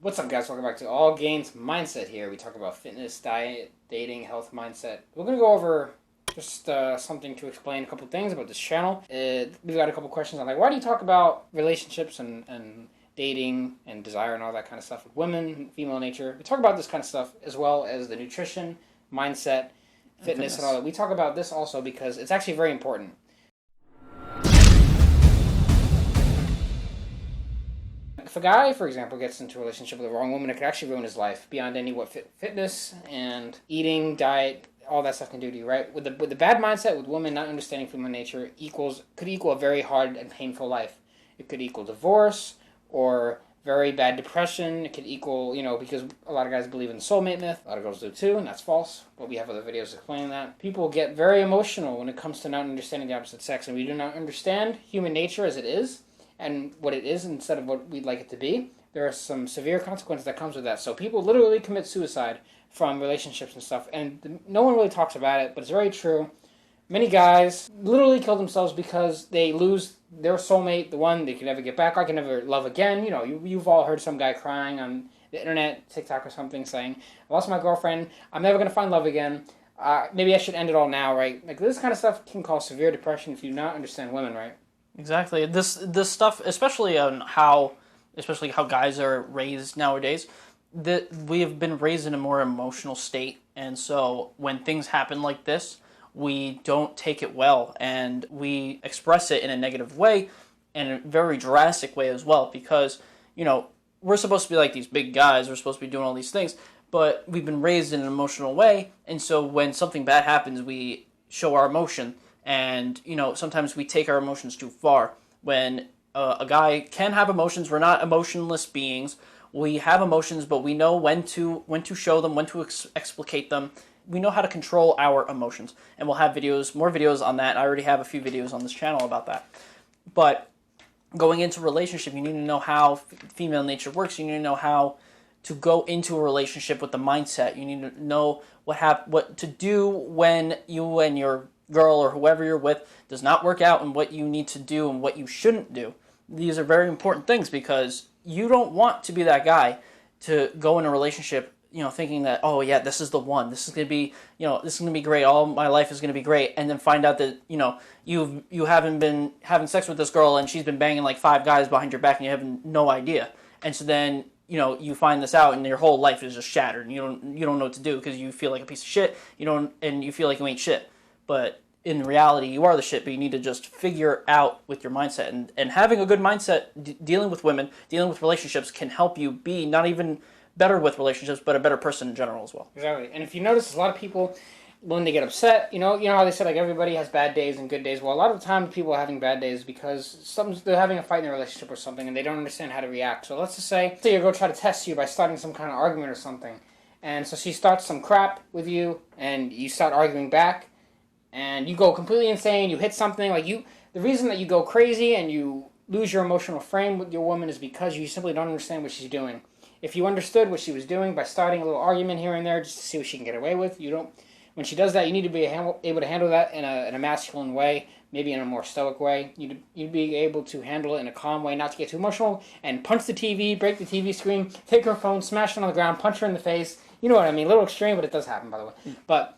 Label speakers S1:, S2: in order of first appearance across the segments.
S1: What's up, guys? Welcome back to All Gains Mindset here. We talk about fitness, diet, dating, health, mindset. We're going to go over just something to explain a couple things about this channel. We've got a couple questions on, like, why do you talk about relationships and dating and desire and all that kind of stuff with women, female nature? We talk about this kind of stuff as well as the nutrition, mindset, fitness, and all that. We talk about this also because it's actually very important. If a guy, for example, gets into a relationship with the wrong woman, it could actually ruin his life beyond any what fitness and eating, diet, all that stuff can do to you, right? With the bad mindset, with women not understanding female nature, could equal a very hard and painful life. It could equal divorce or very bad depression. It could equal, because a lot of guys believe in the soulmate myth. A lot of girls do too, and that's false. But we have other videos explaining that. People get very emotional when it comes to not understanding the opposite sex, and we do not understand human nature as it is and what it is instead of what we'd like it to be. There are some severe consequences that comes with that. So people literally commit suicide from relationships and stuff, and no one really talks about it, but it's very true. Many guys literally kill themselves because they lose their soulmate, the one they can never get back. I can never love again. You've all heard some guy crying on the internet, TikTok or something, saying, I lost my girlfriend, I'm never going to find love again. Maybe I should end it all now, right? Like, this kind of stuff can cause severe depression if you do not understand women, right?
S2: Exactly. This stuff, especially how guys are raised nowadays, that we have been raised in a more emotional state, and so when things happen like this, we don't take it well, and we express it in a negative way, and a very drastic way as well, because we're supposed to be like these big guys, we're supposed to be doing all these things, but we've been raised in an emotional way, and so when something bad happens, we show our emotion. And, sometimes we take our emotions too far. When a guy can have emotions, we're not emotionless beings. We have emotions, but we know when to show them, when to explicate them. We know how to control our emotions. And we'll have more videos on that. I already have a few videos on this channel about that. But going into a relationship, you need to know how female nature works. You need to know how to go into a relationship with the mindset. You need to know what to do when you and your girl or whoever you're with does not work out, and what you need to do and what you shouldn't do. These are very important things, because you don't want to be that guy to go in a relationship, thinking that, oh yeah, this is the one, this is gonna be, this is gonna be great, all my life is gonna be great, and then find out that you haven't been having sex with this girl and she's been banging like 5 guys behind your back and you have no idea, and so then you find this out and your whole life is just shattered and you don't know what to do because you feel like a piece of shit, and you feel like you ain't shit. But in reality, you are the shit, but you need to just figure out with your mindset. And having a good mindset, dealing with women, dealing with relationships, can help you be not even better with relationships, but a better person in general as well.
S1: Exactly. And if you notice, a lot of people, when they get upset, you know how they said, like, everybody has bad days and good days. Well, a lot of the time people are having bad days because they're having a fight in their relationship or something, and they don't understand how to react. So let's just say your girl try to test you by starting some kind of argument or something. And so she starts some crap with you, and you start arguing back, and you go completely insane, you hit something, the reason that you go crazy and you lose your emotional frame with your woman is because you simply don't understand what she's doing. If you understood what she was doing by starting a little argument here and there just to see what she can get away with, when she does that, you need to be able to handle that in a masculine way, maybe in a more stoic way. You'd be able to handle it in a calm way, not to get too emotional, and punch the TV, break the TV screen, take her phone, smash it on the ground, punch her in the face. You know what I mean? A little extreme, but it does happen, by the way. But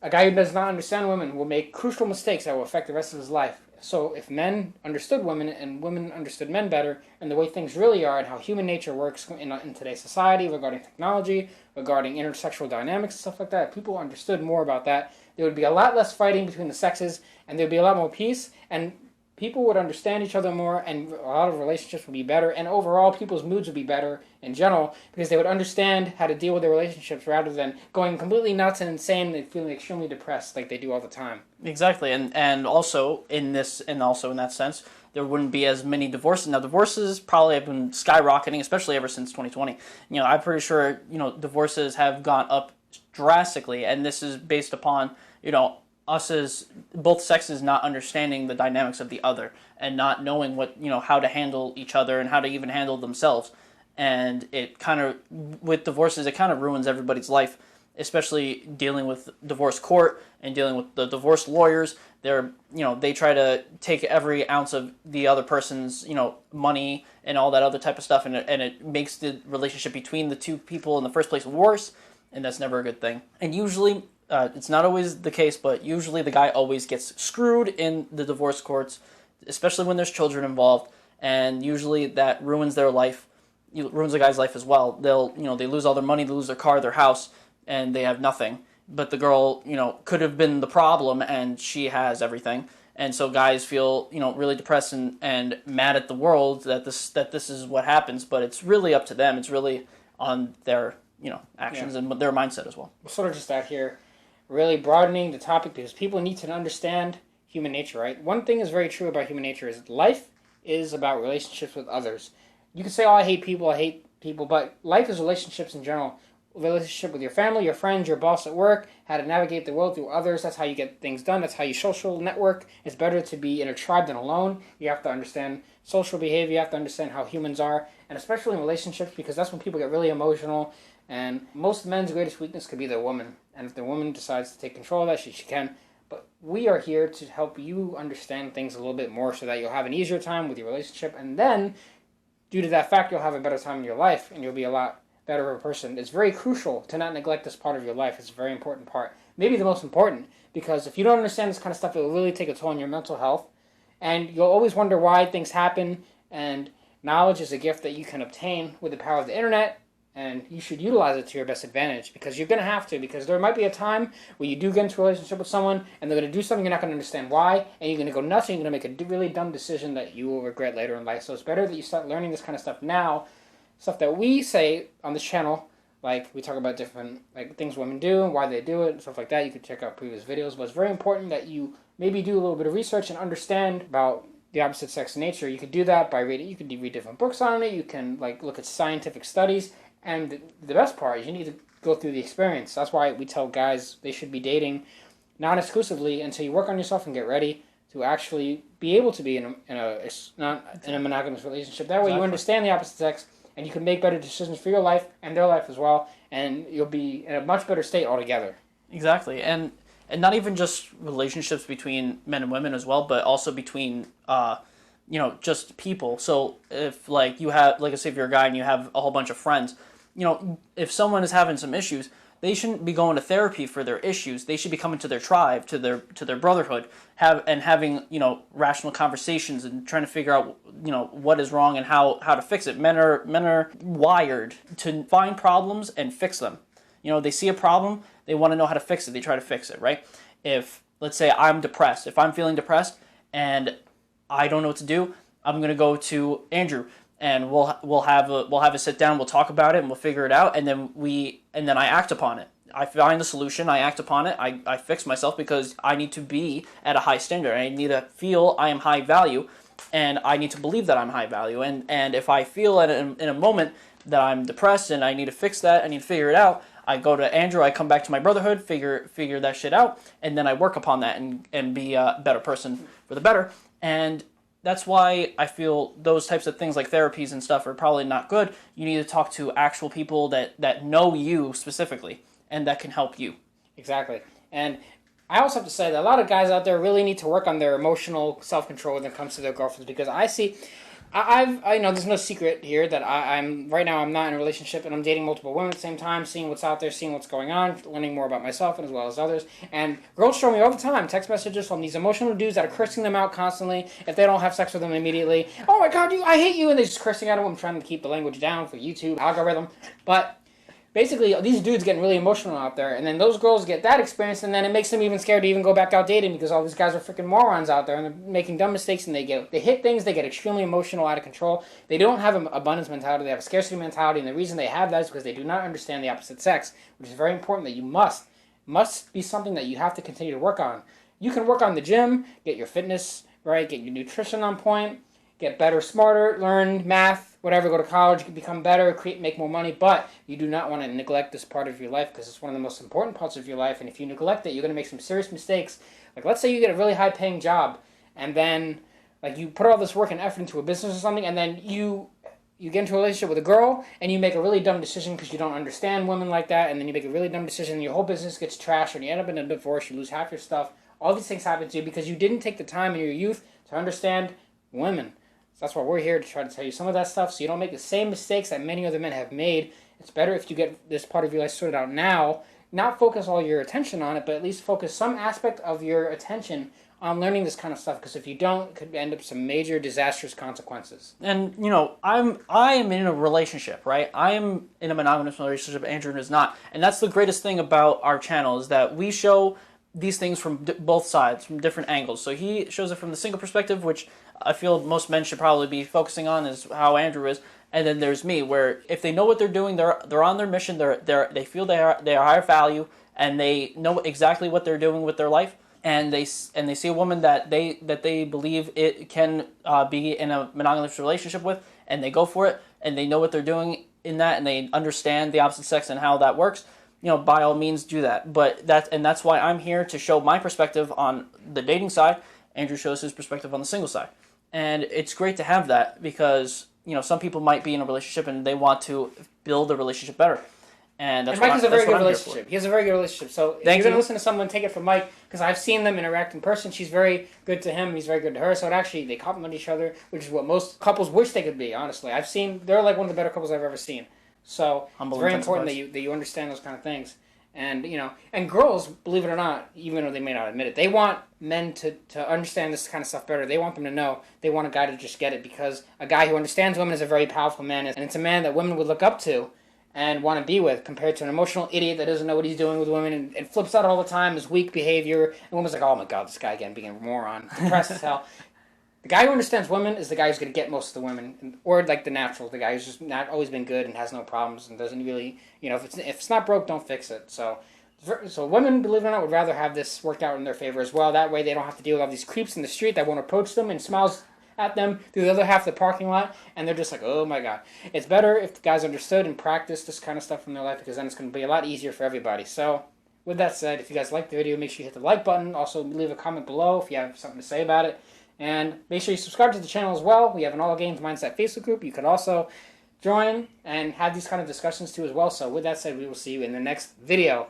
S1: a guy who does not understand women will make crucial mistakes that will affect the rest of his life. So if men understood women and women understood men better and the way things really are and how human nature works in today's society regarding technology, regarding intersexual dynamics and stuff like that, if people understood more about that, there would be a lot less fighting between the sexes and there would be a lot more peace, and people would understand each other more, and a lot of relationships would be better, and overall people's moods would be better in general because they would understand how to deal with their relationships rather than going completely nuts and insane and feeling extremely depressed like they do all the time.
S2: Exactly, and also in that sense, there wouldn't be as many divorces. Now, divorces probably have been skyrocketing, especially ever since 2020. I'm pretty sure divorces have gone up drastically, and this is based upon us as both sexes not understanding the dynamics of the other and not knowing how to handle each other and how to even handle themselves. And it kind of, with divorces, it kind of ruins everybody's life. especially dealing with divorce court and dealing with the divorce lawyers. They try to take every ounce of the other person's, money and all that other type of stuff, and it makes the relationship between the two people in the first place worse, and that's never a good thing. And usually, it's not always the case, but usually the guy always gets screwed in the divorce courts, especially when there's children involved, and usually that ruins their life, ruins the guy's life as well. They lose all their money, they lose their car, their house, and they have nothing. But the girl, could have been the problem, and she has everything. And so guys feel, really depressed and mad at the world that this is what happens. But it's really up to them. It's really on their, actions and their mindset as well.
S1: We're sort of just out here really broadening the topic because people need to understand human nature, right? One thing is very true about human nature is life is about relationships with others. You can say, oh, I hate people, but life is relationships in general. Relationship with your family, your friends, your boss at work, how to navigate the world through others. That's how you get things done. That's how you social network. It's better to be in a tribe than alone. You have to understand social behavior. You have to understand how humans are, and especially in relationships, because that's when people get really emotional. And most men's greatest weakness could be their woman. And if the woman decides to take control of that, she can. But we are here to help you understand things a little bit more so that you'll have an easier time with your relationship. And then, due to that fact, you'll have a better time in your life, and you'll be a lot better of a person. It's very crucial to not neglect this part of your life. It's a very important part. Maybe the most important, because if you don't understand this kind of stuff, it will really take a toll on your mental health. And you'll always wonder why things happen. And knowledge is a gift that you can obtain with the power of the internet. And you should utilize it to your best advantage, because you're going to have to. Because there might be a time where you do get into a relationship with someone and they're going to do something you're not going to understand why. And you're going to go nuts and you're going to make a really dumb decision that you will regret later in life. So it's better that you start learning this kind of stuff now. Stuff that we say on this channel, like we talk about different things women do and why they do it and stuff like that. You can check out previous videos, but it's very important that you maybe do a little bit of research and understand about the opposite sex nature. You could do that by reading. You could read different books on it. You can look at scientific studies, and the best part is you need to go through the experience. That's why we tell guys they should be dating non-exclusively until you work on yourself and get ready to actually be able to be in a monogamous relationship. That way, you understand the opposite sex. And you can make better decisions for your life and their life as well, and you'll be in a much better state altogether.
S2: Exactly, and not even just relationships between men and women as well, but also between just people. So if you have, I say, if you're a guy and you have a whole bunch of friends, if someone is having some issues, they shouldn't be going to therapy for their issues. They should be coming to their tribe, to their brotherhood, having rational conversations and trying to figure out what is wrong and how to fix it. Men are wired to find problems and fix them. They see a problem, they want to know how to fix it. They try to fix it, right? If, let's say, I'm depressed, if I'm feeling depressed and I don't know what to do, I'm going to go to Andrew. And we'll have a sit down. We'll talk about it and we'll figure it out. And then I act upon it. I find the solution. I act upon it. I fix myself because I need to be at a high standard. I need to feel I am high value, and I need to believe that I'm high value. And if I feel in a moment that I'm depressed and I need to fix that, I need to figure it out, I go to Andrew. I come back to my brotherhood, figure that shit out, and then I work upon that and be a better person for the better. And that's why I feel those types of things like therapies and stuff are probably not good. You need to talk to actual people that know you specifically and that can help you.
S1: Exactly. And I also have to say that a lot of guys out there really need to work on their emotional self-control when it comes to their girlfriends, because I see... I know there's no secret here that I'm right now I'm not in a relationship and I'm dating multiple women at the same time, seeing what's out there, seeing what's going on, learning more about myself and as well as others. And girls show me all the time text messages from these emotional dudes that are cursing them out constantly if they don't have sex with them immediately. Oh my god, I hate you, and they're just cursing at them. I'm trying to keep the language down for YouTube algorithm, but basically, these dudes getting really emotional out there, and then those girls get that experience, and then it makes them even scared to even go back out dating because all these guys are freaking morons out there, and they're making dumb mistakes, and they hit things, they get extremely emotional, out of control. They don't have an abundance mentality, they have a scarcity mentality, and the reason they have that is because they do not understand the opposite sex, which is very important that you must be something that you have to continue to work on. You can work on the gym, get your fitness right, get your nutrition on point, get better, smarter, learn math, whatever, go to college, become better, make more money, but you do not want to neglect this part of your life because it's one of the most important parts of your life, and if you neglect it, you're going to make some serious mistakes. Like, let's say you get a really high-paying job, and then, you put all this work and effort into a business or something, and then you you get into a relationship with a girl and you make a really dumb decision because you don't understand women like that, and then you make a really dumb decision and your whole business gets trashed and you end up in a divorce, you lose half your stuff. All these things happen to you because you didn't take the time in your youth to understand women. So that's why we're here, to try to tell you some of that stuff so you don't make the same mistakes that many other men have made. It's better if you get this part of your life sorted out now, not focus all your attention on it, but at least focus some aspect of your attention on learning this kind of stuff, because if you don't, it could end up some major disastrous consequences.
S2: And I am in a relationship, right? I am in a monogamous relationship. Andrew is not, and that's the greatest thing about our channel, is that we show these things from both sides, from different angles. So he shows it from the single perspective, which I feel most men should probably be focusing on, is how Andrew is. And then there's me, where if they know what they're doing, they're on their mission. They feel they are higher value, and they know exactly what they're doing with their life. And they see a woman that they believe it can be in a monogamous relationship with, and they go for it, and they know what they're doing in that, and they understand the opposite sex and how that works. By all means, do that. But that's why I'm here, to show my perspective on the dating side. Andrew shows his perspective on the single side, and it's great to have that, because some people might be in a relationship and they want to build a relationship better. And
S1: Mike has a very good relationship. He has a very good relationship. So if you're going to listen to someone, take it from Mike, because I've seen them interact in person. She's very good to him. He's very good to her. So they complement each other, which is what most couples wish they could be, honestly. They're like one of the better couples I've ever seen. So it's very important that you understand those kind of things. And, and girls, believe it or not, even though they may not admit it, they want men to understand this kind of stuff better. They want them to know. They want a guy to just get it, because a guy who understands women is a very powerful man. And it's a man that women would look up to and want to be with, compared to an emotional idiot that doesn't know what he's doing with women and flips out all the time, his weak behavior. And women's like, oh my god, this guy again being a moron, depressed as hell. The guy who understands women is the guy who's going to get most of the women, or like the natural, the guy who's just not always been good and has no problems and doesn't really, if it's not broke, don't fix it. So women, believe it or not, would rather have this worked out in their favor as well. That way they don't have to deal with all these creeps in the street that won't approach them and smiles at them through the other half of the parking lot, and they're just like, oh my god. It's better if the guys understood and practiced this kind of stuff in their life, because then it's going to be a lot easier for everybody. So with that said, if you guys liked the video, make sure you hit the like button. Also leave a comment below if you have something to say about it. And make sure you subscribe to the channel as well. We have an All Games Mindset Facebook group. You can also join and have these kind of discussions too as well. So with that said, we will see you in the next video.